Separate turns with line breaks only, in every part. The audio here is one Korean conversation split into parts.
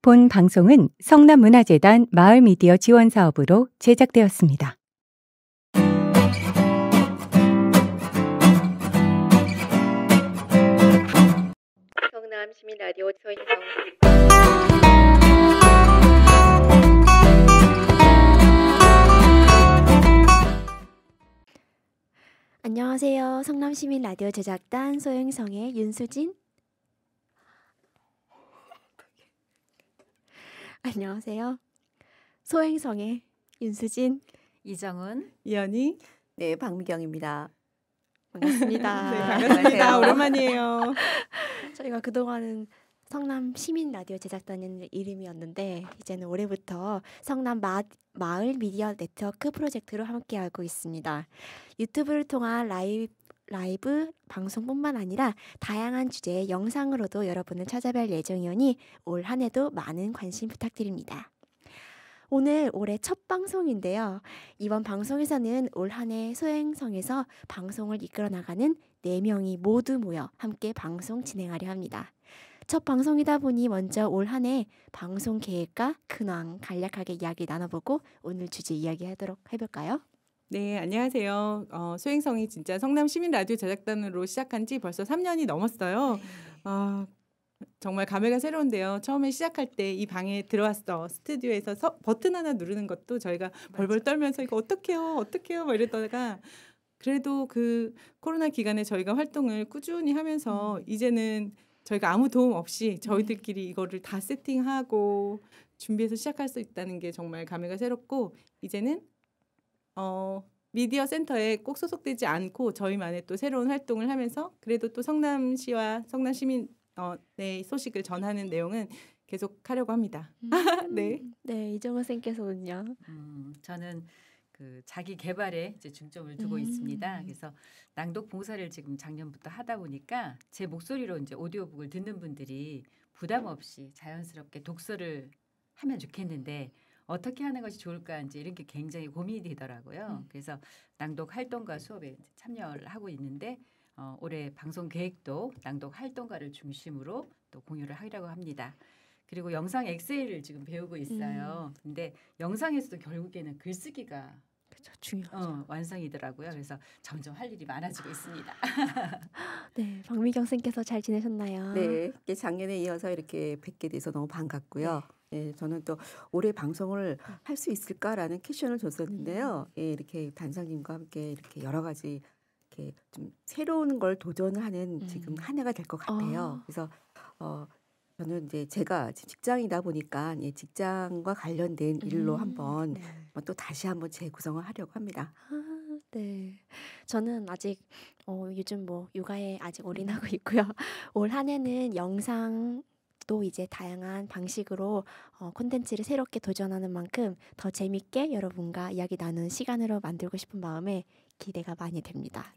본 방송은 성남문화재단 마을미디어 지원사업으로 제작되었습니다.
성남시민라디오 소인성.
안녕하세요. 성남시민라디오 제작단 소행성의 윤수진. 안녕하세요. 소행성의 윤수진,
이정은,
이연희,
네, 박미경입니다.
반갑습니다.
네, 반갑습니다. 오랜만이에요.
저희가 그동안은 성남 시민 라디오 제작단이라는 이름이었는데 이제는 올해부터 성남 마을 미디어 네트워크 프로젝트로 함께하고 있습니다. 유튜브를 통한 라이브 방송뿐만 아니라 다양한 주제의 영상으로도 여러분을 찾아뵐 예정이오니 올 한 해도 많은 관심 부탁드립니다. 오늘 올해 첫 방송인데요. 이번 방송에서는 올 한 해 소행성에서 방송을 이끌어 나가는 4명이 모두 모여 함께 방송 진행하려 합니다. 첫 방송이다 보니 먼저 올 한 해 방송 계획과 근황 간략하게 이야기 나눠보고 오늘 주제 이야기하도록 해볼까요?
네, 안녕하세요. 소행성이 진짜 성남 시민 라디오 제작단으로 시작한 지 벌써 3년이 넘었어요. 정말 감회가 새로운데요. 처음에 시작할 때 이 방에 들어왔어. 스튜디오에서 버튼 하나 누르는 것도 저희가 벌벌 떨면서 이거 어떡해요 막 이러다가 그래도 그 코로나 기간에 저희가 활동을 꾸준히 하면서 이제는 저희가 아무 도움 없이 저희들끼리 이거를 다 세팅하고 준비해서 시작할 수 있다는 게 정말 감회가 새롭고 이제는 미디어 센터에 꼭 소속되지 않고 저희만의 또 새로운 활동을 하면서 그래도 또 성남시와 성남 시민 네, 소식을 전하는 내용은 계속 하려고 합니다. 네.
네, 이정은 쌤께서는요.
저는 그 자기 개발에 이제 중점을 두고 있습니다. 그래서 낭독 봉사를 지금 작년부터 하다 보니까 제 목소리로 이제 오디오북을 듣는 분들이 부담 없이 자연스럽게 독서를 하면 좋겠는데 어떻게 하는 것이 좋을까 이제 이런 게 굉장히 고민이 되더라고요. 그래서 낭독 활동가 수업에 이제 참여를 하고 있는데 올해 방송 계획도 낭독 활동가를 중심으로 또 공유를 하려고 합니다. 그리고 영상 엑셀을 지금 배우고 있어요. 근데 영상에서도 결국에는 글쓰기가
중요하죠.
완성이더라고요. 그래서 점점 할 일이 많아지고 있습니다.
네, 박미경 쌤께서 잘 지내셨나요?
네, 작년에 이어서 이렇게 뵙게 돼서 너무 반갑고요. 네, 저는 또 올해 방송을 할 수 있을까라는 퀘션을 줬었는데요. 예, 이렇게 단장님과 함께 이렇게 여러 가지 이렇게 좀 새로운 걸 도전하는 지금 한 해가 될 것 같아요. 그래서 저는 이제 제가 직장이다 보니까 직장과 관련된 일로 한번 또 다시 한번 재구성을 하려고 합니다.
네, 저는 아직 요즘 뭐 육아에 아직 올인하고 있고요. 올 한 해는 영상도 이제 다양한 방식으로 콘텐츠를 새롭게 도전하는 만큼 더 재밌게 여러분과 이야기 나누는 시간으로 만들고 싶은 마음에 기대가 많이 됩니다.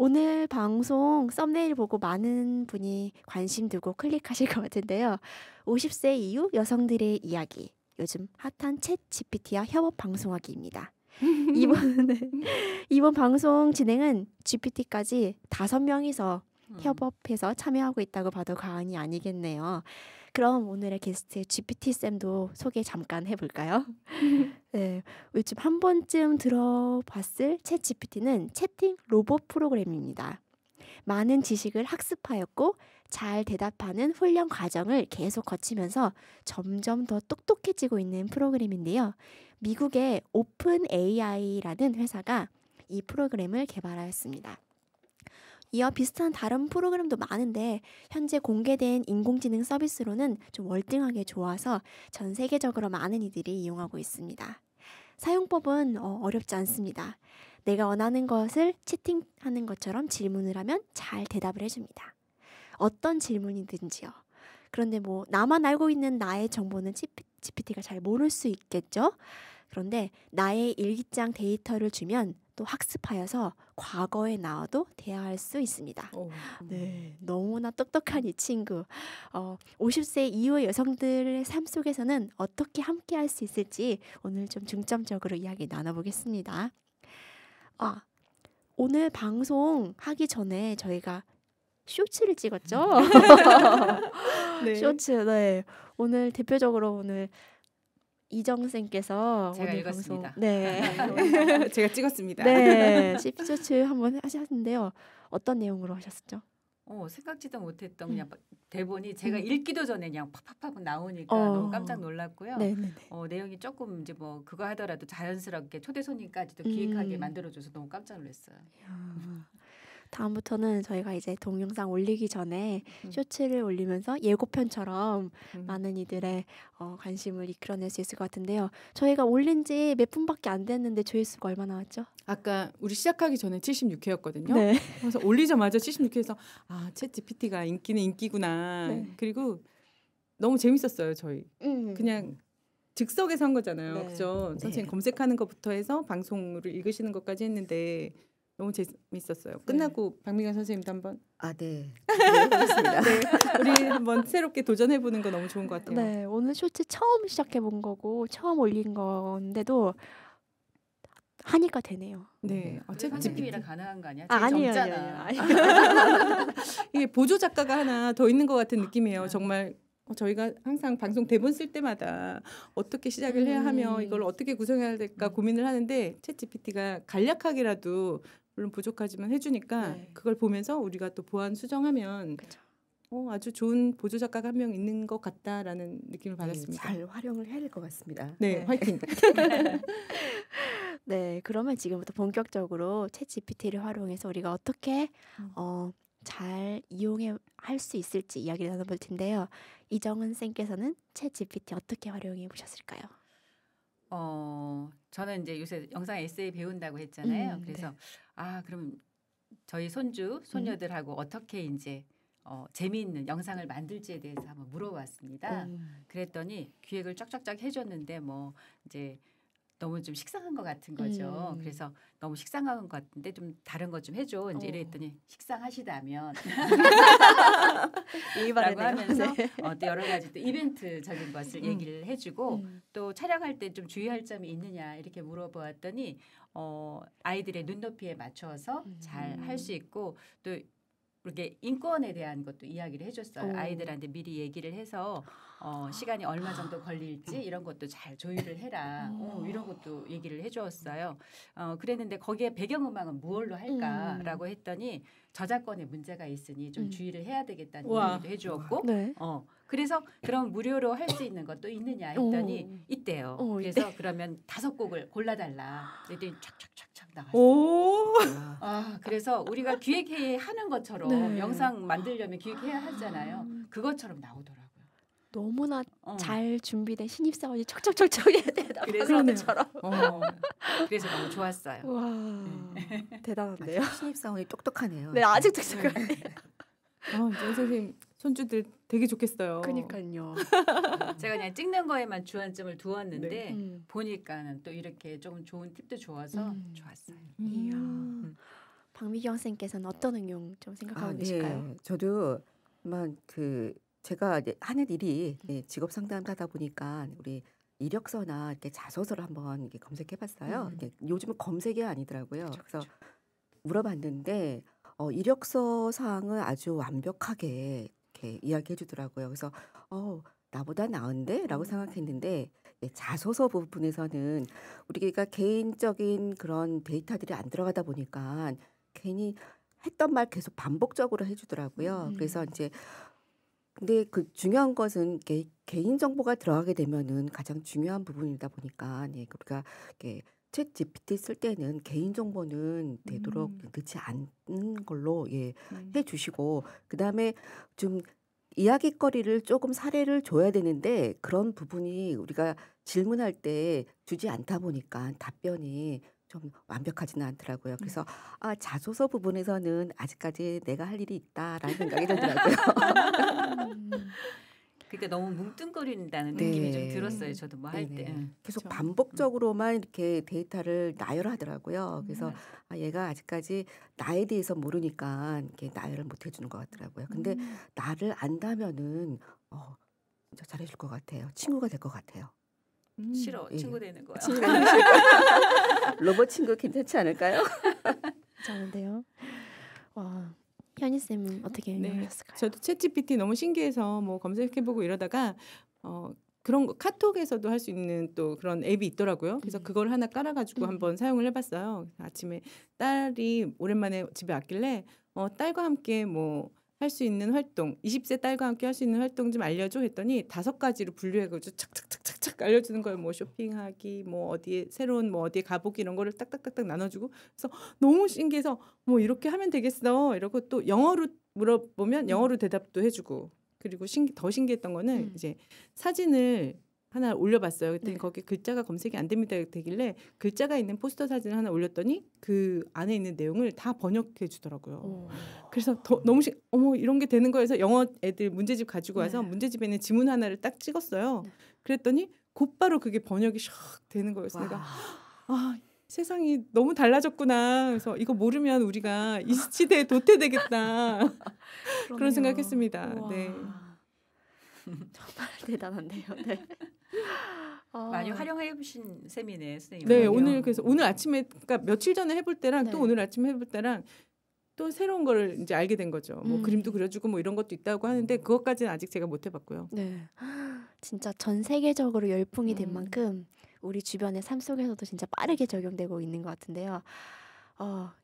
오늘 방송 썸네일 보고 많은 분이 관심 두고 클릭하실 것 같은데요. 50세 이후 여성들의 이야기, 요즘 핫한 챗 GPT와 협업 방송하기입니다. 이번 방송 진행은 GPT까지 5명이서 협업해서 참여하고 있다고 봐도 과언이 아니겠네요. 그럼 오늘의 게스트 GPT쌤도 소개 잠깐 해볼까요? 네, 요즘 한 번쯤 들어봤을 챗 GPT는 채팅 로봇 프로그램입니다. 많은 지식을 학습하였고 잘 대답하는 훈련 과정을 계속 거치면서 점점 더 똑똑해지고 있는 프로그램인데요. 미국의 오픈 AI라는 회사가 이 프로그램을 개발하였습니다. 이와 비슷한 다른 프로그램도 많은데 현재 공개된 인공지능 서비스로는 좀 월등하게 좋아서 전 세계적으로 많은 이들이 이용하고 있습니다. 사용법은 어렵지 않습니다. 내가 원하는 것을 채팅하는 것처럼 질문을 하면 잘 대답을 해줍니다. 어떤 질문이든지요. 그런데 뭐 나만 알고 있는 나의 정보는 GPT가 잘 모를 수 있겠죠. 그런데 나의 일기장 데이터를 주면 또 학습하여서 과거에 나와도 대화할 수 있습니다. 네, 너무나 똑똑한 이 친구. 50세 이후의 여성들의 삶 속에서는 어떻게 함께할 수 있을지 오늘 좀 중점적으로 이야기 나눠보겠습니다. 오늘 방송 하기 전에 저희가 쇼츠를 찍었죠.
네.
쇼츠. 네. 오늘 대표적으로 오늘 이정 쌤께서
제가
오늘
읽었습니다.
방송 네.
제가 찍었습니다.
네. 쇼츠 한번 하셨는데요. 어떤 내용으로 하셨었죠?
생각지도 못했던 그냥 대본이 제가 읽기도 전에 그냥 팍팍팍 나오니까
어.
너무 깜짝 놀랐고요.
네, 네, 네.
내용이 조금 이제 뭐 그거 하더라도 자연스럽게 초대 손님까지도 기획하게 만들어줘서 너무 깜짝 놀랐어요.
다음부터는 저희가 이제 동영상 올리기 전에 쇼츠를 올리면서 예고편처럼 많은 이들의 관심을 이끌어낼 수 있을 것 같은데요. 저희가 올린 지 몇 분밖에 안 됐는데 조회수가 얼마 나왔죠?
아까 우리 시작하기 전에 76회였거든요.
네.
그래서 올리자마자 76회에서 챗 GPT가 인기는 인기구나.
네.
그리고 너무 재밌었어요. 저희
음.
그냥 즉석에서 한 거잖아요.
네.
그죠?
네.
선생님 검색하는 것부터 해서 방송을 읽으시는 것까지 했는데 너무 재밌었어요. 끝나고 박미경 선생님도 한번
네. 그렇습니다.
네, 우리 한번 새롭게 도전해 보는 거 너무 좋은 것 같아요.
네, 오늘 쇼츠 처음 시작해 본 거고 처음 올린 건데도 하니까 되네요.
네, 챗 GPT
편집이라 가능한 거 아니야?
아니에요,
젊잖아.
아니에요.
이게 보조 작가가 하나 더 있는 것 같은 느낌이에요.
네.
정말 저희가 항상 방송 대본 쓸 때마다 어떻게 시작을 해야 하며 이걸 어떻게 구성해야 될까 고민을 하는데 챗 GPT가 간략하게라도 물론 부족하지만 해주니까
네.
그걸 보면서 우리가 또 보완 수정하면
그쵸.
아주 좋은 보조 작가가 한 명 있는 것 같다라는 느낌을
네,
받았습니다.
잘 활용을 해야 될 것 같습니다.
네,
네.
화이팅.
네, 그러면 지금부터 본격적으로 챗 GPT를 활용해서 우리가 어떻게 잘 이용해 할 수 있을지 이야기를 나눠볼 텐데요. 이정은 쌤께서는 챗 GPT 어떻게 활용해 보셨을까요?
저는 이제 요새 영상 에세이 배운다고 했잖아요.
네.
그래서 그럼 저희 손주, 손녀들하고 어떻게 이제 재미있는 영상을 만들지에 대해서 한번 물어봤습니다. 그랬더니 기획을 쫙쫙쫙 해줬는데 뭐 이제 너무 좀 식상한 것 같은 거죠. 그래서 너무 식상한 것 같은데 좀 다른 것 좀 해줘. 이제 이랬더니 식상하시다면 라고 하면서 또 여러 가지 또 이벤트적인 것을 얘기를 해주고 또 촬영할 때 좀 주의할 점이 있느냐 이렇게 물어보았더니 아이들의 눈높이에 맞춰서 잘 할 수 있고 또 이렇게 인권에 대한 것도 이야기를 해줬어요. 아이들한테 미리 얘기를 해서 시간이 얼마 정도 걸릴지 이런 것도 잘 조율을 해라. 이런 것도 얘기를 해주었어요. 그랬는데 거기에 배경음악은 무얼로 할까라고 했더니 저작권에 문제가 있으니 좀 주의를 해야 되겠다는 얘기도 해주었고
네.
그래서 그럼 무료로 할 수 있는 것도 있느냐 했더니 있대요. 그래서 그러면 5곡을 골라달라. 그랬더니 촥촥촥촥 나갔어요.
오,
그래서 우리가 기획해야 하는 것처럼
네.
영상 만들려면 기획해야 하잖아요. 그것처럼 나오더라고요.
너무나 잘 준비된 신입사원이 척척척척 해야 되나
그래서
것처럼.
그래서 너무 좋았어요.
와 대단한데요.
신입사원이 똑똑하네요.
네, 아직 똑똑하네요.
이정 선생님 손주들 되게 좋겠어요.
그니까요.
제가 그냥 찍는 거에만 주안점을 두었는데
네.
보니까는 또 이렇게 좀 좋은 팁도 좋아서 좋았어요.
이야. 박미경 쌤께서는 어떤 응용 좀 생각하고 계실까요?
네. 저도 아마 제가 이제 하는 일이 직업 상담하다 보니까 우리 이력서나 이렇게 자소서를 한번 이렇게 검색해봤어요. 요즘은 검색이 아니더라고요. 그래서 물어봤는데 이력서 사항을 아주 완벽하게 이렇게 이야기해주더라고요. 그래서 나보다 나은데라고 생각했는데 자소서 부분에서는 우리가 개인적인 그런 데이터들이 안 들어가다 보니까 괜히 했던 말 계속 반복적으로 해주더라고요. 그래서 이제 근데 그 중요한 것은 개인 정보가 들어가게 되면은 가장 중요한 부분이다 보니까 우리가 이렇게 챗 GPT 쓸 때는 개인 정보는 되도록 넣지 않는 걸로 해주시고 그다음에 좀 이야깃거리를 조금 사례를 줘야 되는데 그런 부분이 우리가 질문할 때 주지 않다 보니까 답변이 좀 완벽하지는 않더라고요. 그래서 자소서 부분에서는 아직까지 내가 할 일이 있다라는 생각이 들더라고요.
그러니까 너무 뭉뚱거린다는
네.
느낌이 좀 들었어요. 저도 뭐 할 때.
계속
그렇죠.
반복적으로만 이렇게 데이터를 나열하더라고요. 그래서 얘가 아직까지 나에 대해서 모르니까 이렇게 나열을 못 해주는 것 같더라고요. 근데 나를 안다면은 진짜 잘해줄 것 같아요. 친구가 될 것 같아요.
싫어.
예.
친구 되는 거야.
로봇 친구 괜찮지 않을까요?
괜찮은데요. 와 현희 쌤은 어떻게
네.
응용하셨을까요?
저도 챗GPT 너무 신기해서 뭐 검색해보고 이러다가 그런 거 카톡에서도 할 수 있는 또 그런 앱이 있더라고요. 그래서 그걸 하나 깔아가지고 한번 사용을 해봤어요. 아침에 딸이 오랜만에 집에 왔길래 딸과 함께 뭐 할 수 있는 활동, 20세 딸과 함께 할 수 있는 활동 좀 알려줘 했더니 5가지로 분류해가지고 착착착착착 알려주는 거예요. 뭐 쇼핑하기, 뭐 어디에 새로운 뭐 어디에 가보기 이런 거를 딱딱딱딱 나눠주고 그래서 너무 신기해서 뭐 이렇게 하면 되겠어 이러고 또 영어로 물어보면 영어로 대답도 해주고 그리고 더 신기했던 거는 이제 사진을 하나 올려봤어요. 그랬더니 거기 글자가 검색이 안 됩니다 되길래 글자가 있는 포스터 사진을 하나 올렸더니 그 안에 있는 내용을 다 번역해 주더라고요. 그래서 너무 어머 이런 게 되는 거여서 영어 애들 문제집 가지고 와서 문제집에는 지문 하나를 딱 찍었어요. 그랬더니 곧바로 그게 번역이 샥 되는 거였어요. 내가 세상이 너무 달라졌구나. 그래서 이거 모르면 우리가 이 시대에 도태되겠다. 그런 생각했습니다. 네.
정말 대단한데요. 네.
많이 활용해 보신 셈이네, 선생님.
네, 오늘 아침에 그러니까 며칠 전에 해볼 때랑
네.
또 오늘 아침에 해볼 때랑 또 새로운 거를 이제 알게 된 거죠. 뭐 그림도 그려주고 뭐 이런 것도 있다고 하는데 그것까지는 아직 제가 못 해봤고요.
네. 진짜 전 세계적으로 열풍이 된 만큼 우리 주변의 삶 속에서도 진짜 빠르게 적용되고 있는 것 같은데요.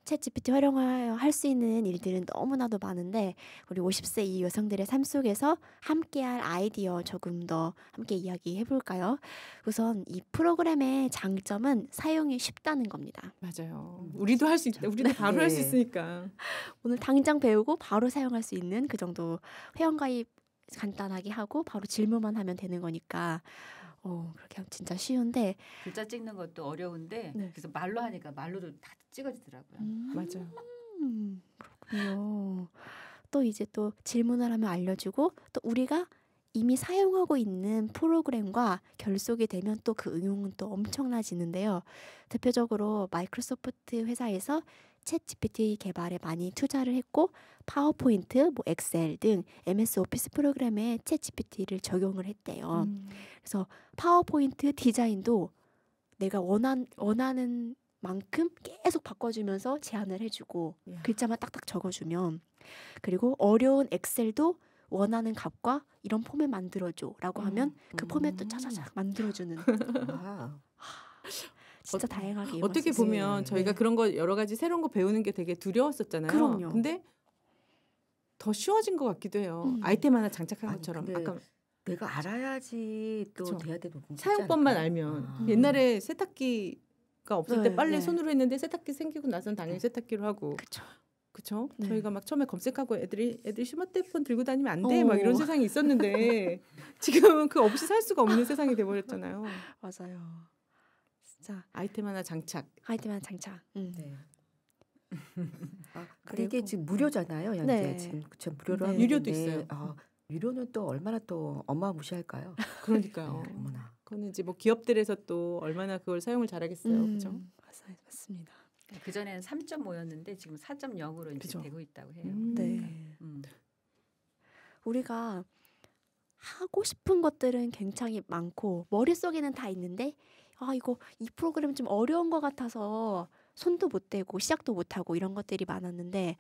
챗GPT 활용하여 할 수 있는 일들은 너무나도 많은데 우리 50세 이 여성들의 삶 속에서 함께할 아이디어 조금 더 함께 이야기해 볼까요? 우선 이 프로그램의 장점은 사용이 쉽다는 겁니다.
맞아요. 우리도 할 수 있다. 우리도 바로 할 수 있으니까.
오늘 당장 배우고 바로 사용할 수 있는 그 정도 회원가입 간단하게 하고 바로 질문만 하면 되는 거니까 그렇게 하면 진짜 쉬운데
글자 찍는 것도 어려운데
네.
그래서 말로 하니까 말로도 다 찍어지더라고요.
맞아요.
그렇군요. 또 이제 또 질문을 하면 알려주고 또 우리가 이미 사용하고 있는 프로그램과 결속이 되면 또 그 응용은 또 엄청나지는데요. 대표적으로 마이크로소프트 회사에서 챗GPT 개발에 많이 투자를 했고 파워포인트, 뭐 엑셀 등 MS 오피스 프로그램에 챗GPT를 적용을 했대요. 그래서 파워포인트 디자인도 내가 원하는 만큼 계속 바꿔주면서 제안을 해주고 글자만 딱딱 적어주면 그리고 어려운 엑셀도 원하는 값과 이런 포맷 만들어줘라고 하면 그 포맷도 차차차 만들어주는 진짜 다양하게
어떻게 보면 저희가 그런 거 여러 가지 새로운 거 배우는 게 되게 두려웠었잖아요.
그럼요.
근데 더 쉬워진 것 같기도 해요. 아이템 하나 장착한 것처럼. 아까
내가 알아야지 또
그쵸.
돼야 되는 부분이
사용법만 알면 옛날에 세탁기가 없을 때 빨래
네.
손으로 했는데 세탁기 생기고 나서는 당연히 세탁기로 하고 그쵸?
네.
저희가 막 처음에 검색하고 애들이 스마트폰 들고 다니면 안 돼 막 이런 세상이 있었는데 지금은 그 없이 살 수가 없는 세상이 돼버렸잖아요.
맞아요. 진짜
아이템 하나 장착.
아이템 하나 장착.
네. 근데 이게 지금 무료잖아요. 현재
네.
지금 그쵸, 무료로
네.
하고
유료도
있는데,
있어요.
유료는 또 얼마나 또 어마무시할까요?
그러니까요.
어머나.
그거는 이제 뭐 기업들에서 또 얼마나 그걸 사용을 잘하겠어요, 그렇죠?
맞습니다.
그 전에는 3.5였는데 지금 4.0으로 이제
그쵸.
되고 있다고 해요.
네.
음.
우리가 하고 싶은 것들은 굉장히 많고 머릿속에는 다 있는데 이거 이 프로그램 좀 어려운 것 같아서 손도 못 대고 시작도 못 하고 이런 것들이 많았는데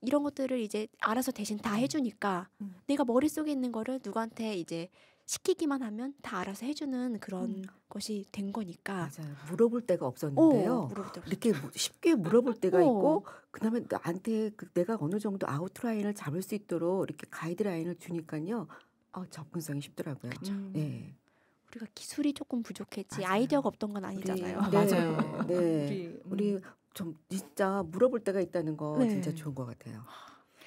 이런 것들을 이제 알아서 대신 다 해주니까 내가 머릿속에 있는 거를 누구한테 이제 시키기만 하면 다 알아서 해주는 그런 것이 된 거니까
맞아요. 물어볼 데가 없었는데요.
물어볼 때
이렇게 쉽게 물어볼 때가
어.
있고 그다음에 나한테 내가 어느 정도 아웃라인을 잡을 수 있도록 이렇게 가이드라인을 주니까요. 접근성이 쉽더라고요. 네.
우리가 기술이 조금 부족했지
맞아요.
아이디어가 없던 건 아니잖아요.
네.
맞아요.
네. 우리 좀 진짜 물어볼 때가 있다는 거
네.
진짜 좋은 것 같아요.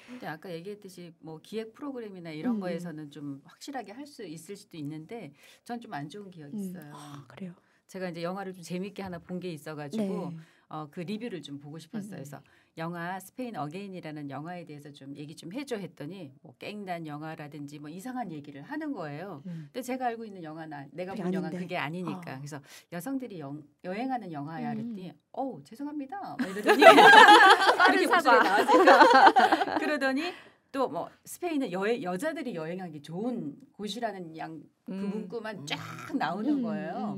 근데 아까 얘기했듯이 뭐 기획 프로그램이나 이런 거에서는 좀 확실하게 할 수 있을 수도 있는데 전 좀 안 좋은 기억이 있어요.
그래요.
제가 이제 영화를 좀 재밌게 하나 본 게 있어가지고
네.
그 리뷰를 좀 보고 싶었어요. 그래서 영화 스페인 어게인이라는 영화에 대해서 좀 얘기 좀 해줘 했더니 뭐 깽단 영화라든지 뭐 이상한 얘기를 하는 거예요. 근데 제가 알고 있는 영화나 내가
그게
본 영화
아닌데.
그게 아니니까. 그래서 여성들이 여행하는 영화야 그랬더니 죄송합니다. 막 이러더니
빠른 사과.
나왔을까? 그러더니 또 뭐 스페인은 여자들이 여행하기 좋은 곳이라는 그 문구만 쫙 나오는 거예요.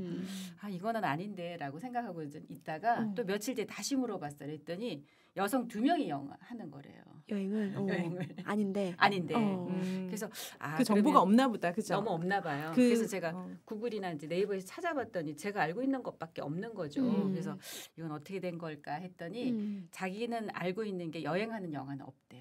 이거는 아닌데라고 생각하고 있다가 또 며칠 뒤에 다시 물어봤어요. 그랬더니 여성 2명이 영화 하는 거래요.
여행을
여행을.
아닌데.
아닌데.
음.
그래서
그 정보가
그러면
없나 보다. 그죠?
너무 없나 봐요.
그-
그래서 제가
어.
구글이나 이제 네이버에서 찾아봤더니 제가 알고 있는 것밖에 없는 거죠. 그래서 이건 어떻게 된 걸까 했더니 자기는 알고 있는 게 여행하는 영화는 없대.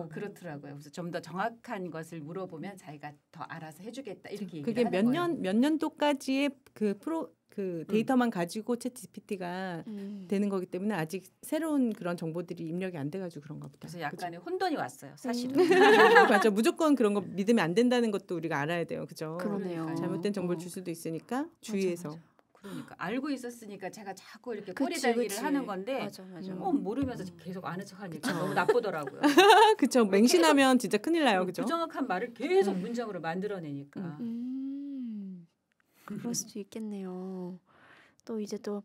그렇더라고요. 그래서 좀 더 정확한 것을 물어보면 자기가 더 알아서 해주겠다 이렇게 얘기를
그게
하는 거예요.
몇 년도까지의 그 데이터만 가지고 챗 GPT가 되는 거기 때문에 아직 새로운 그런 정보들이 입력이 안 돼가지고 그런가 보다.
그래서 약간의 혼돈이 왔어요. 사실은.
맞아. 무조건 그런 거 믿으면 안 된다는 것도 우리가 알아야 돼요. 그죠?
그러네요.
잘못된 정보를 줄 수도 있으니까 주의해서.
맞아.
그러니까 알고 있었으니까 제가 자꾸 이렇게
그치,
꼬리 달기를
그치.
하는 건데
맞아.
모르면서 계속 아는 척하니까 너무 나쁘더라고요.
그쵸. 맹신하면 진짜 큰일 나요. 그죠?
부정확한 말을 계속 문장으로 만들어내니까.
그럴 수도 있겠네요. 또 이제 또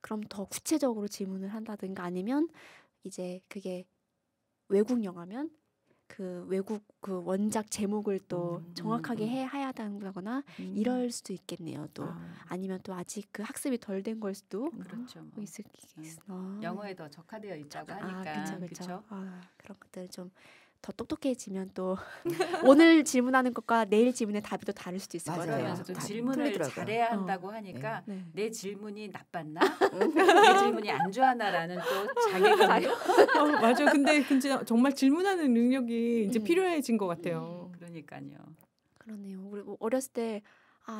그럼 더 구체적으로 질문을 한다든가 아니면 이제 그게 외국 영화면 그 외국 그 원작 제목을 또 정확하게 해야 한다거나 이럴 수도 있겠네요. 또 아니면 또 아직 그 학습이 덜 된 걸 수도
그렇죠. 뭐.
있겠어.
영어에 더 적화되어 있다고 하니까.
그렇죠. 그런 것들 좀 더 똑똑해지면 또 오늘 질문하는 것과 내일 질문의 답이 또 다를 수도 있을
맞아요.
거예요.
그러면서 또
다
질문을
틀리더라고요.
잘해야 한다고 하니까
네.
내 질문이 나빴나? 내 질문이 안 좋았나라는 또 자괴감도
맞아. 근데 정말 질문하는 능력이 이제 필요해진 것 같아요.
그러니까요.
그러네요. 우리 뭐 어렸을 때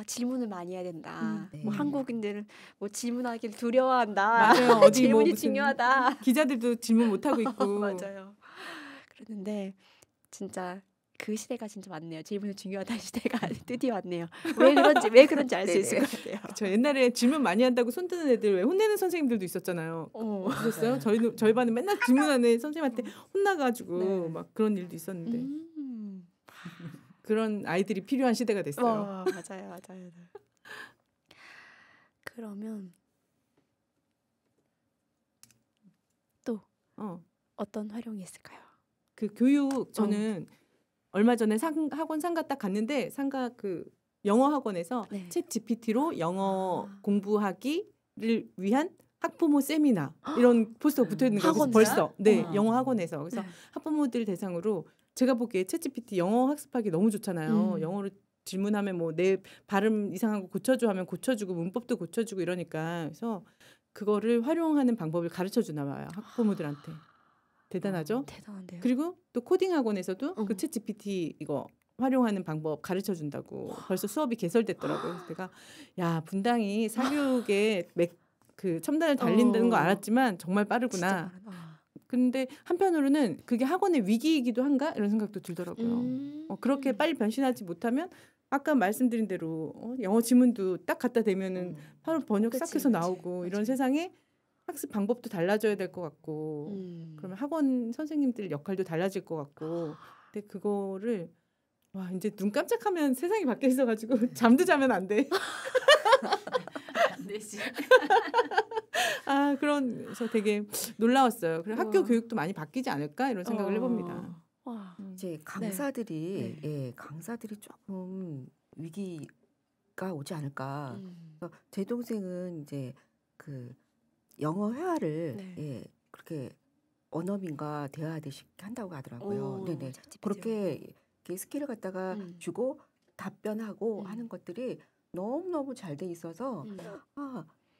질문을 많이 해야 된다.
네.
뭐 한국인들은 뭐 질문하기를 두려워한다.
맞아요. 어디 뭐
질문이
무슨
중요하다.
기자들도 질문 못 하고 있고.
맞아요. 그랬는데 진짜 그 시대가 진짜 왔네요. 질문이 중요하다는 시대가 드디어 왔네요. 왜 그런지 알 수 있을 것 같아요.
저 옛날에 질문 많이 한다고 손 뜨는 애들 왜 혼내는 선생님들도 있었잖아요. 보셨어요? 저희 반은 맨날 질문하는 선생님한테 혼나가지고
네.
막 그런 일도 있었는데 그런 아이들이 필요한 시대가 됐어요.
맞아요. 그러면 또 어떤 활용이 있을까요?
그 교육 저는 얼마 전에 학원 상가 딱 갔는데 상가 그 영어 학원에서
네.
챗 GPT로 영어 공부하기를 위한 학부모 세미나 이런 포스터가 붙어 있는 거예요. 그래서
학원에서?
벌써 네
어.
영어 학원에서 그래서
네.
학부모들 대상으로 제가 보기에 챗 GPT 영어 학습하기 너무 좋잖아요. 영어로 질문하면 뭐 내 발음 이상한 거 고쳐줘 하면 고쳐주고 문법도 고쳐주고 이러니까 그래서 그거를 활용하는 방법을 가르쳐 주나 봐요. 학부모들한테. 대단하죠?
대단한데요.
그리고 또 코딩 학원에서
어.
그 챗 GPT 이거 활용하는 방법 가르쳐 준다고 벌써 수업이 개설됐더라고요. 그래서 내가 야 분당이 사교육에 그 첨단을 달린다는 거 알았지만 정말 빠르구나.
진짜 빠르다.
근데 한편으로는 그게 학원의 위기이기도 한가 이런 생각도 들더라고요. 그렇게 빨리 변신하지 못하면 아까 말씀드린 대로 영어 지문도 딱 갖다 대면은 바로 번역 싹
그치,
해서
그치.
나오고 이런
맞아요.
세상에 학습 방법도 달라져야 될 것 같고 그러면 학원 선생님들 역할도 달라질 것 같고 근데 그거를 와 이제 눈 깜짝하면 세상이 바뀌어 있어가지고 잠도 자면 안 돼.
안 되지.
그래서 되게 놀라웠어요. 그래서 학교
우와.
교육도 많이 바뀌지 않을까 이런 생각을 해봅니다.
와.
이제 강사들이
네.
강사들이 조금 위기가 오지 않을까. 그래서 제 동생은 이제 그 영어 회화를
네.
그렇게 원어민과 대화하듯이 한다고 하더라고요. 네네.
챗GPT 로.
그렇게 스킬을 갖다가 주고 답변하고 하는 것들이 너무너무 잘 돼 있어서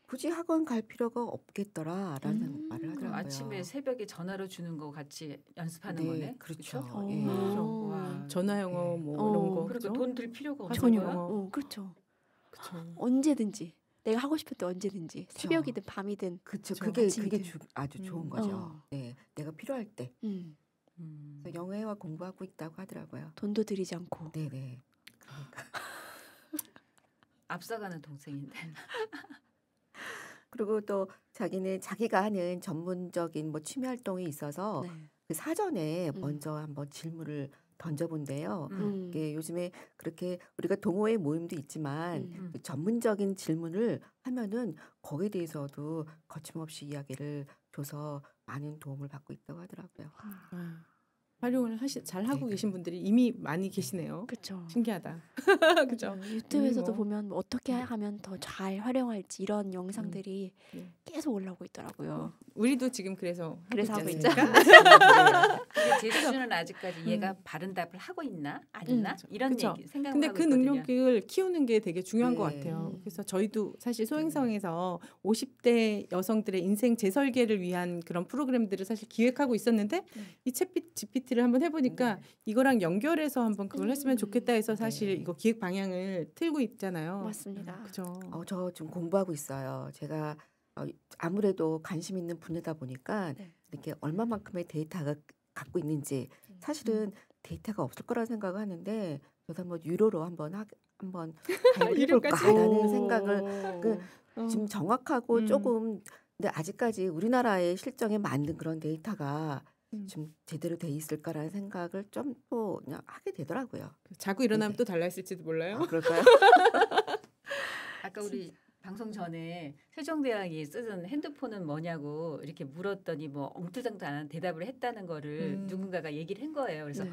굳이 학원 갈 필요가 없겠더라라는 말을
그럼
하더라고요.
아침에 새벽에 전화로 주는 거 같이 연습하는
네,
거네.
그렇죠.
그쵸?
예.
그렇죠.
와.
전화 영어 뭐 이런 거
그러니까
그죠?
돈 들 필요가 없는
전혀.
거야.
그렇죠.
그쵸.
언제든지 내가 하고 싶을 때 언제든지
그쵸.
새벽이든 밤이든.
그렇죠.
그쵸.
그게
아침이든.
아주 좋은 거죠.
어.
네, 내가 필요할 때
음.
그래서 영어회화 공부하고 있다고 하더라고요.
돈도 들이지 않고.
네네. 그러니까.
앞서가는 동생인데.
그리고 또 자기가 하는 전문적인 뭐 취미 활동이 있어서
네.
그 사전에 먼저 한번 질문을 던져본대요. 이게 요즘에 그렇게 우리가 동호회 모임도 있지만 그 전문적인 질문을 하면은 거기에 대해서도 거침없이 이야기를 줘서 많은 도움을 받고 있다고 하더라고요.
활용을 잘 하고 계신 분들이 이미 많이 계시네요.
그렇죠.
신기하다. 그죠?
유튜브에서도
뭐.
보면 뭐 어떻게 하면 더 잘 활용할지 이런 영상들이
네.
계속 올라오고 있더라고요.
우리도 지금 그래서
하고
있지
있죠.
않습니까?
근데 제 수준은 아직까지 얘가 바른 답을 하고 있나 안 있나 이런
그쵸.
얘기 생각을
근데
하고
그
있거든요.
능력을 키우는 게 되게 중요한 것
네.
같아요. 그래서 저희도 사실 소행성에서 50대 여성들의 인생 재설계를 위한 그런 프로그램들을 사실 기획하고 있었는데 이 챗 GPT를 한번 해보니까 이거랑 연결해서 한번 그걸 했으면 좋겠다 해서 사실
네.
이거 기획 방향을 틀고 있잖아요.
맞습니다.
그죠.
저 좀 공부하고 있어요. 제가 아무래도 관심 있는 분야다 보니까
네.
이렇게 얼마만큼의 데이터가 갖고 있는지 사실은 데이터가 없을 거라 생각을 하는데 저도 한번 유료로 한번 해볼까라는 생각을 지금 정확하고 조금 근데 아직까지 우리나라의 실정에 맞는 그런 데이터가 좀 제대로 돼 있을까라는 생각을 좀 또 그냥 하게 되더라고요.
자고 일어나면
네.
또 달라있을지도 몰라요.
그럴까요?
아까 우리 방송 전에 세종대왕이 쓰던 핸드폰은 뭐냐고 이렇게 물었더니 뭐 엉뚱장단한 대답을 했다는 거를 누군가가 얘기를 한 거예요. 그래서
네.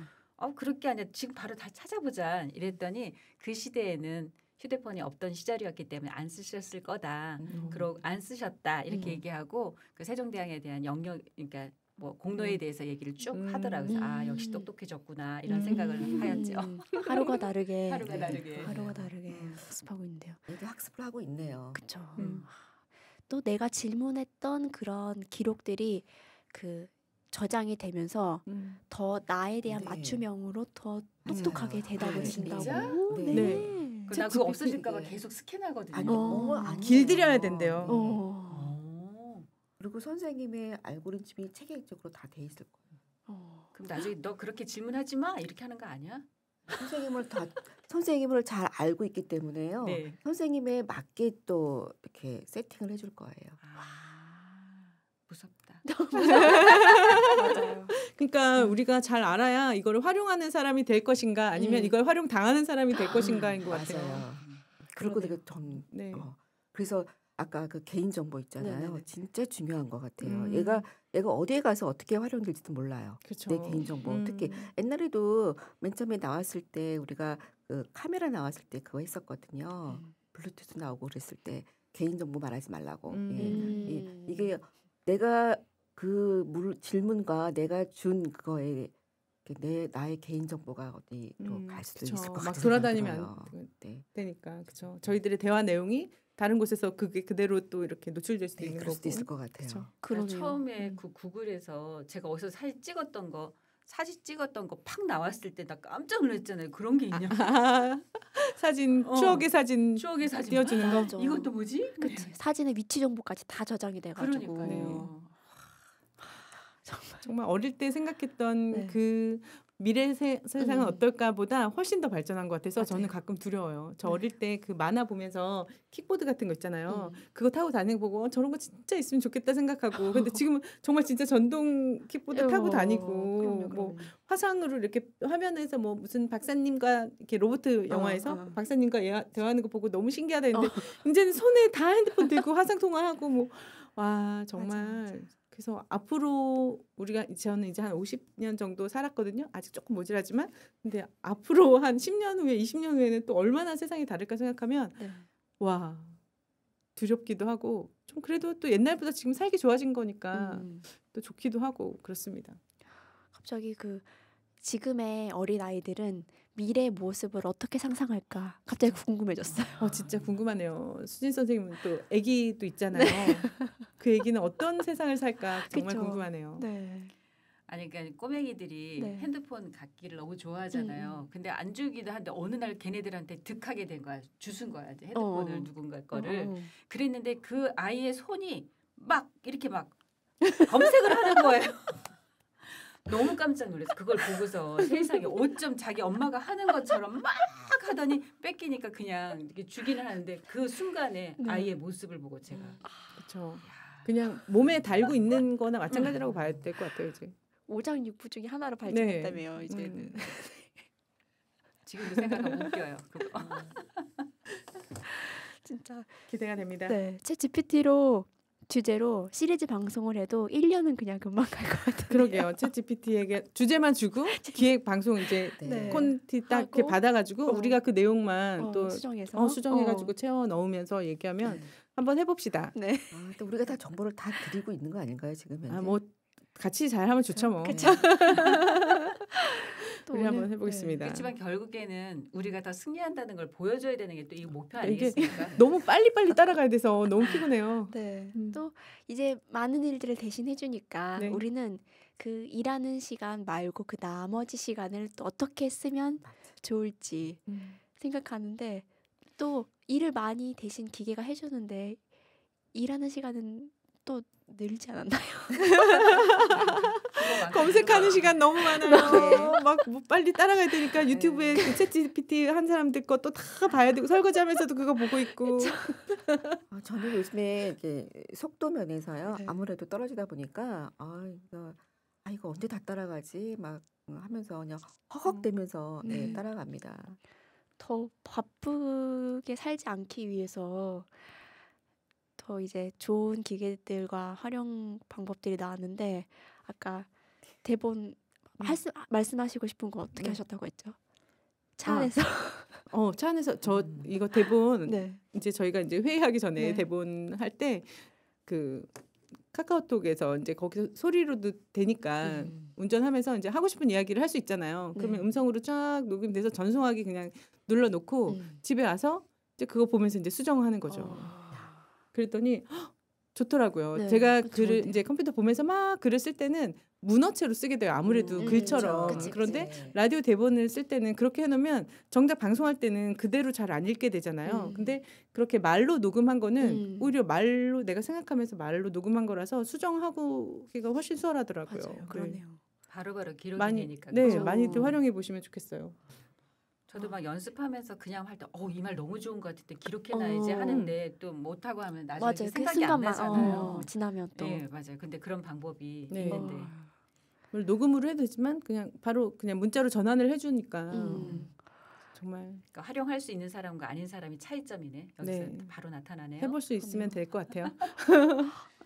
그렇게 아니라 지금 바로 다 찾아보자 이랬더니 그 시대에는 휴대폰이 없던 시절이었기 때문에 안 쓰셨을 거다. 그러고 안 쓰셨다 이렇게 얘기하고 그 세종대왕에 대한 영역 그러니까 뭐 공로에 대해서 얘기를 쭉 하더라고요. 그래서 역시 똑똑해졌구나 이런 생각을 하였죠.
하루가 다르게
하루가 다르게.
하루가 다르게 학습하고 있는데요.
애들 학습을 하고 있네요.
그렇죠. 또 내가 질문했던 그런 기록들이 그 저장이 되면서 더 나에 대한
네.
맞춤형으로 더
맞아요.
똑똑하게 대답을
네,
준다고.
진짜?
네.
네.
나 그거 없어질까봐 계속 스캔하거든요.
아니요.
길들여야 된대요.
그리고 선생님의 알고리즘이 체계적으로 다 돼 있을 거예요.
그럼 나중에 너 그렇게 질문하지 마 이렇게 하는 거 아니야?
선생님을 잘 알고 있기 때문에요.
네.
선생님에 맞게 또 이렇게 세팅을 해줄 거예요.
무섭다.
맞아요.
그러니까 우리가 잘 알아야 이걸 활용하는 사람이 될 것인가 아니면 이걸 활용 당하는 사람이 될 것인가인 것 같아요.
맞아요. 그리고 되게 전
네.
그래서 아까 그 개인 정보 있잖아요.
네네네.
진짜 중요한 것 같아요. 얘가 어디에 가서 어떻게 활용될지도 몰라요.
그렇죠.
내 개인 정보 특히 옛날에도 맨 처음에 나왔을 때 우리가 그 카메라 나왔을 때 그거 했었거든요. 블루투스 나오고 그랬을 때 개인 정보 말하지 말라고. 이게 내가 그 질문과 내가 준 그거에 나의 개인 정보가 어디로 갈 수도
그쵸.
있을 것
막
같아요.
돌아다니면
네.
되니까 그렇죠. 저희들의 대화 내용이 다른 곳에서 그게 그대로 또 이렇게 노출될 수도 있는
그럴 수도
거고.
있을 것 같아요.
그쵸.
그러네요.
처음에 그 구글에서 제가 어디서 사진 찍었던 거 팍 나왔을 때 나 깜짝 놀랐잖아요. 그런 게 있냐?
사진 추억의 사진
추억의 사진
띄워주는 거.
맞아.
이것도 뭐지?
그치. 사진의 위치 정보까지 다 저장이 돼가지고.
그러니까요.
정말 어릴 때 생각했던
네.
그 미래 세상은 어떨까보다 훨씬 더 발전한 것 같아서 저는
맞아요.
가끔 두려워요. 저
네.
어릴 때 그 만화 보면서 킥보드 같은 거 있잖아요. 그거 타고 다니는 거 보고 저런 거 진짜 있으면 좋겠다 생각하고 근데 지금은 정말 진짜 전동 킥보드 타고 다니고 뭐 화상으로 이렇게 화면에서 뭐 무슨 박사님과 이렇게 로봇 영화에서 박사님과 대화하는 거 보고 너무 신기하다 했는데 이제는 손에 다 핸드폰 들고 화상 통화하고 뭐 와 정말
맞아.
그래서 앞으로 저는 이제 한 50년 정도 살았거든요. 아직 조금 모자라지만 근데 앞으로 한 10년 후에 20년 후에는 또 얼마나 세상이 다를까 생각하면
네.
와 두렵기도 하고 좀 그래도 또 옛날보다 지금 살기 좋아진 거니까 또 좋기도 하고 그렇습니다.
갑자기 그 지금의 어린 아이들은 미래의 모습을 어떻게 상상할까 갑자기 궁금해졌어요.
진짜 궁금하네요. 수진 선생님은 또 아기도 있잖아요. 그 아기는 어떤 세상을 살까 정말
그쵸.
궁금하네요.
네.
아니 그러니까 꼬맹이들이
네.
핸드폰 갖기를 너무 좋아하잖아요. 근데 안 주기도 한데 어느 날 걔네들한테 득하게 된 거야. 주순 거야. 이제 핸드폰을 누군가 거를. 그랬는데 그 아이의 손이 막 이렇게 막 검색을 하는 거예요. 너무 깜짝 놀랐어. 그걸 보고서 세상에 어쩜 자기 엄마가 하는 것처럼 막 하더니 뺏기니까 그냥 이렇게 주기는 하는데 그 순간에 아이의 모습을 보고 제가
그렇죠. 그냥 몸에 달고 있는 거나 마찬가지라고 봐야 될 것 같아요. 이제.
오장육부 중에 하나로 발전했다며요. 이제는.
지금도 생각하면 웃겨요.
진짜
기대가 됩니다.
네, 챗 GPT로 주제로 시리즈 방송을 해도 1년은 그냥 금방 갈 것 같아요.
그러게요. 챗 GPT에게 주제만 주고 기획 방송 이제
네.
콘티 딱 이렇게
하고,
받아가지고 우리가 그 내용만 또
수정해서
수정해가지고 채워 넣으면서 얘기하면
네.
한번 해봅시다.
네.
또 우리가 다 정보를 다 드리고 있는 거 아닌가요 지금 현재?
뭐 같이 잘하면 좋죠 뭐.
그쵸.
우리 한번 해보겠습니다.
그렇지만 결국에는 우리가 더 승리한다는 걸 보여줘야 되는 게 또 이 목표
이게
아니겠습니까?
너무 빨리빨리 따라가야 돼서 너무 피곤해요.
네.
음.
또 이제 많은 일들을 대신 해주니까
네.
우리는 그 일하는 시간 말고 그 나머지 시간을 또 어떻게 쓰면 좋을지 생각하는데 또 일을 많이 대신 기계가 해주는데 일하는 시간은 또 늘지 않았나요?
검색하는 시간 너무 많아요. 막뭐 빨리 따라가야 되니까 유튜브에 그 챗 GPT 한 사람들 것도 다 봐야 되고 설거지하면서도 그거 보고 있고.
저는 요즘에 이제 속도 면에서요.
네.
아무래도 떨어지다 보니까 이거 언제 다 따라가지 막 하면서 그냥 허걱대면서
네.
따라갑니다.
더 바쁘게 살지 않기 위해서 더 이제 좋은 기계들과 활용 방법들이 나왔는데 아까 대본 말씀하시고 싶은 거 어떻게
네.
하셨다고 했죠? 차 안에서
차 안에서 저 이거 대본
네.
이제 저희가 이제 회의하기 전에
네.
대본 할 때 그 카카오톡에서 이제 거기서 소리로도 되니까 운전하면서 이제 하고 싶은 이야기를 할 수 있잖아요. 그러면
네.
음성으로 쫙 녹음돼서 전송하기 그냥 눌러놓고 집에 와서 이제 그거 보면서 이제 수정하는 거죠. 그랬더니 좋더라고요.
네,
제가
그거
글을
좋은데요.
이제 컴퓨터 보면서 막 글을 쓸 때는 문어체로 쓰게 돼요. 아무래도 글처럼.
그치, 그치.
그런데 라디오 대본을 쓸 때는 그렇게 해놓으면 정작 방송할 때는 그대로 잘 안 읽게 되잖아요. 근데 그렇게 말로 녹음한 거는 오히려 말로 내가 생각하면서 말로 녹음한 거라서 수정하기가 훨씬 수월하더라고요.
맞아요.
네.
그러네요.
바로바로 기록이
많이
되니까.
네
그죠?
많이들 활용해 보시면 좋겠어요.
저도 막 연습하면서 그냥 할 때 이 말 너무 좋은 것 같을 때 기록해놔야지 하는데 또 못하고 하면 나중에
맞아요. 그
생각이 안
순간만
나잖아요.
지나면 또
네, 맞아요. 근데 그런 방법이
네.
있는데
물론 녹음으로 해도 되지만 그냥 바로 그냥 문자로 전환을 해주니까 정말
그러니까 활용할 수 있는 사람과 아닌 사람이 차이점이네. 여기서
네.
바로 나타나네요.
해볼 수 있으면 될 것 같아요.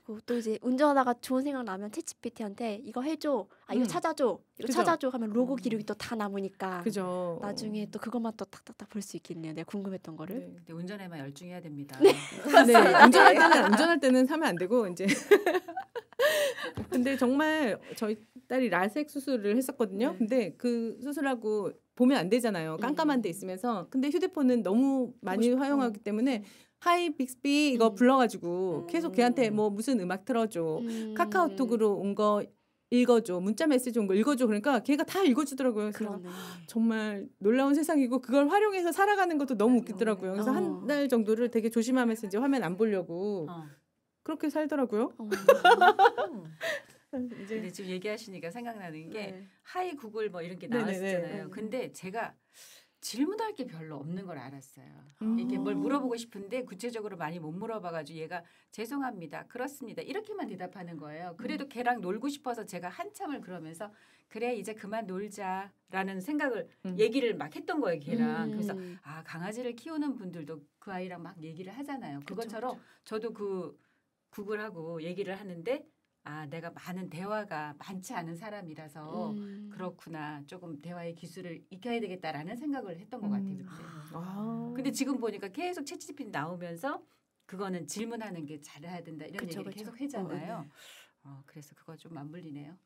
그리고 또 이제 운전하다가 좋은 생각 나면 챗GPT한테 이거 해줘, 이거 찾아줘, 이거
그죠.
찾아줘 하면 로고 기록이 또 다 남으니까
그죠.
나중에 또 그것만 또 탁탁탁 볼 수 있겠네요. 내가 궁금했던 거를.
네.
근데 운전에만 열중해야 됩니다.
네, 운전할 때는 사면 안 되고 이제. 근데 정말 저희 딸이 라섹 수술을 했었거든요.
네.
근데 그 수술하고 보면 안 되잖아요. 깜깜한 데 있으면서. 근데 휴대폰은 너무 많이 활용하기 때문에 하이 빅스비 이거 불러가지고 계속 걔한테 뭐 무슨 음악 틀어줘. 카카오톡으로 온 거 읽어줘. 문자 메시지 온 거 읽어줘. 그러니까 걔가 다 읽어주더라고요. 그래서
그러네.
정말 놀라운 세상이고 그걸 활용해서 살아가는 것도 너무 웃기더라고요. 그래서 한 달 정도를 되게 조심하면서 이제 화면 안 보려고 그렇게 살더라고요.
근데 지금 얘기하시니까 생각나는 게
네.
하이 구글 뭐 이런 게
네네네.
나왔었잖아요. 근데 제가 질문할 게 별로 없는 걸 알았어요. 이게 뭘 물어보고 싶은데 구체적으로 많이 못 물어봐가지고 얘가 죄송합니다, 그렇습니다 이렇게만 대답하는 거예요. 그래도 걔랑 놀고 싶어서 제가 한참을 그러면서 그래 이제 그만 놀자라는 생각을 얘기를 막 했던 거예요, 걔랑. 그래서 강아지를 키우는 분들도 그 아이랑 막 얘기를 하잖아요. 그것처럼 저도 그 구글하고 얘기를 하는데 내가 많은 대화가 많지 않은 사람이라서 그렇구나. 조금 대화의 기술을 익혀야 되겠다라는 생각을 했던 것 같아요. 그때. 근데 지금 보니까 계속 챗GPT 나오면서 그거는 질문하는 게 잘해야 된다 이런 얘기를 계속 하잖아요. 그래서 그거 좀 맞물리네요.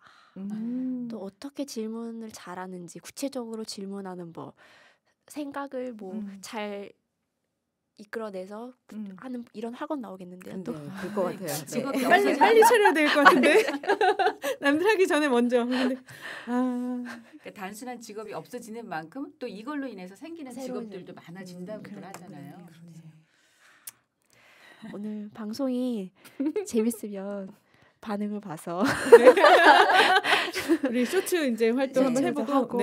또 어떻게 질문을 잘하는지 구체적으로 질문하는 법, 생각을 뭐 잘 이끌어내서 하는 이런 학원 나오겠는데요. 또
될 것 같아요.
직업이
빨리 차려야 될 것 같은데 남들 하기 전에 먼저. 근데
그러니까 단순한 직업이 없어지는 만큼 또 이걸로 인해서 생기는
새로운
직업들도 많아진다고들 하잖아요.
오늘 방송이 재밌으면 반응을 봐서
우리 쇼츠 이제 활동 한번 해보고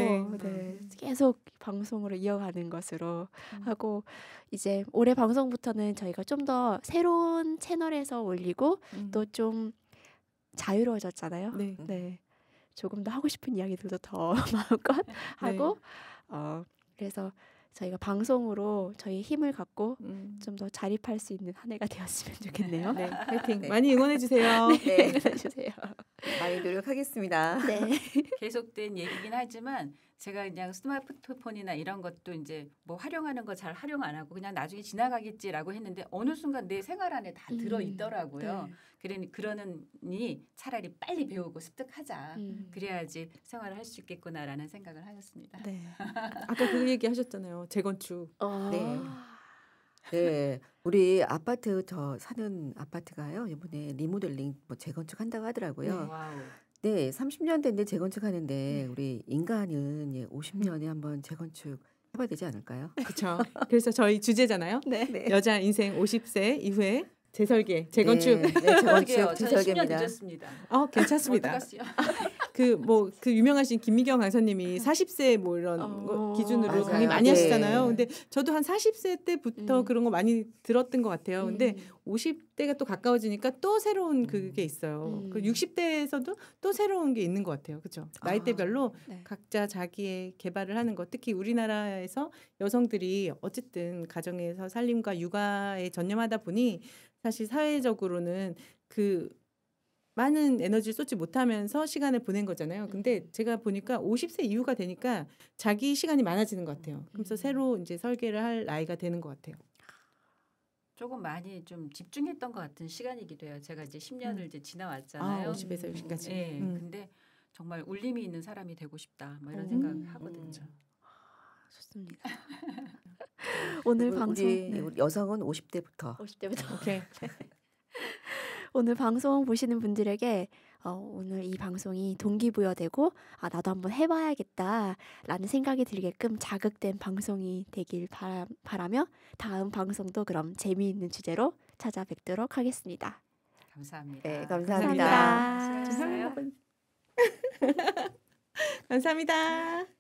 계속 방송으로 이어가는 것으로 하고 이제 올해 방송부터는 저희가 좀 더 새로운 채널에서 올리고 또 좀 자유로워졌잖아요. 네. 조금 더 하고 싶은 이야기들도 더 마음껏 하고 그래서 저희가 방송으로 저희 힘을 갖고
음.
좀 더 자립할 수 있는 한 해가 되었으면 좋겠네요.
네, 화이팅.
네.
많이 응원해 주세요.
네.
해주세요.
많이 노력하겠습니다.
네.
계속된 얘기긴 하지만 제가 그냥 스마트폰이나 이런 것도 이제 뭐 활용하는 거 잘 활용 안 하고 그냥 나중에 지나가겠지라고 했는데 어느 순간 내 생활 안에 다 들어 있더라고요.
네.
그러니 차라리 빨리 배우고 습득하자.
음.
그래야지 생활을 할 수 있겠구나라는 생각을 하였습니다.
네.
아까 그 얘기 하셨잖아요. 재건축.
네. 네, 우리 아파트 저 사는 아파트가요 이번에 리모델링 뭐 재건축 한다고 하더라고요.
와우.
네, 30년 됐는데 재건축하는데 우리 인간은 50년에 한번 재건축 해봐야 되지 않을까요?
그렇죠. 그래서 저희 주제잖아요.
네.
여자 인생 50세 이후에 재설계, 재건축.
네,
그러게요.
재건축,
저는 10년
재설계입니다.
늦었습니다.
괜찮습니다.
어떡하시요?
그 유명하신 김미경 강사님이 40세 뭐 이런 거 기준으로
맞아요.
강의 많이
네.
하시잖아요. 근데 저도 한 40세 때부터
음.
그런 거 많이 들었던 것 같아요. 근데 50대가 또 가까워지니까 또 새로운 그게 있어요.
음.
그 60대에서도 또 새로운 게 있는 것 같아요. 그렇죠? 나이대별로
네.
각자 자기의 개발을 하는 것. 특히 우리나라에서 여성들이 어쨌든 가정에서 살림과 육아에 전념하다 보니 사실 사회적으로는 그 많은 에너지를 쏟지 못하면서 시간을 보낸 거잖아요. 근데 제가 보니까 50세 이후가 되니까 자기 시간이 많아지는 것 같아요. 그래서 새로 이제 설계를 할 나이가 되는 것 같아요.
조금 많이 좀 집중했던 것 같은 시간이기도 해요. 제가 이제 10년을 이제 지나왔잖아요.
50에서 60까지.
네, 근데 정말 울림이 있는 사람이 되고 싶다. 뭐 이런
음.
생각을 하거든요.
좋습니다. 오늘
우리,
방송
우리 여성은 50대부터
50대부터
오케이.
오늘 방송 보시는 분들에게 오늘 이 방송이 동기부여되고 나도 한번 해봐야겠다라는 생각이 들게끔 자극된 방송이 되길 바라며 다음 방송도 그럼 재미있는 주제로 찾아뵙도록 하겠습니다.
감사합니다.
네, 감사합니다.
감사합니다.
수고하셨어요.
감사합니다.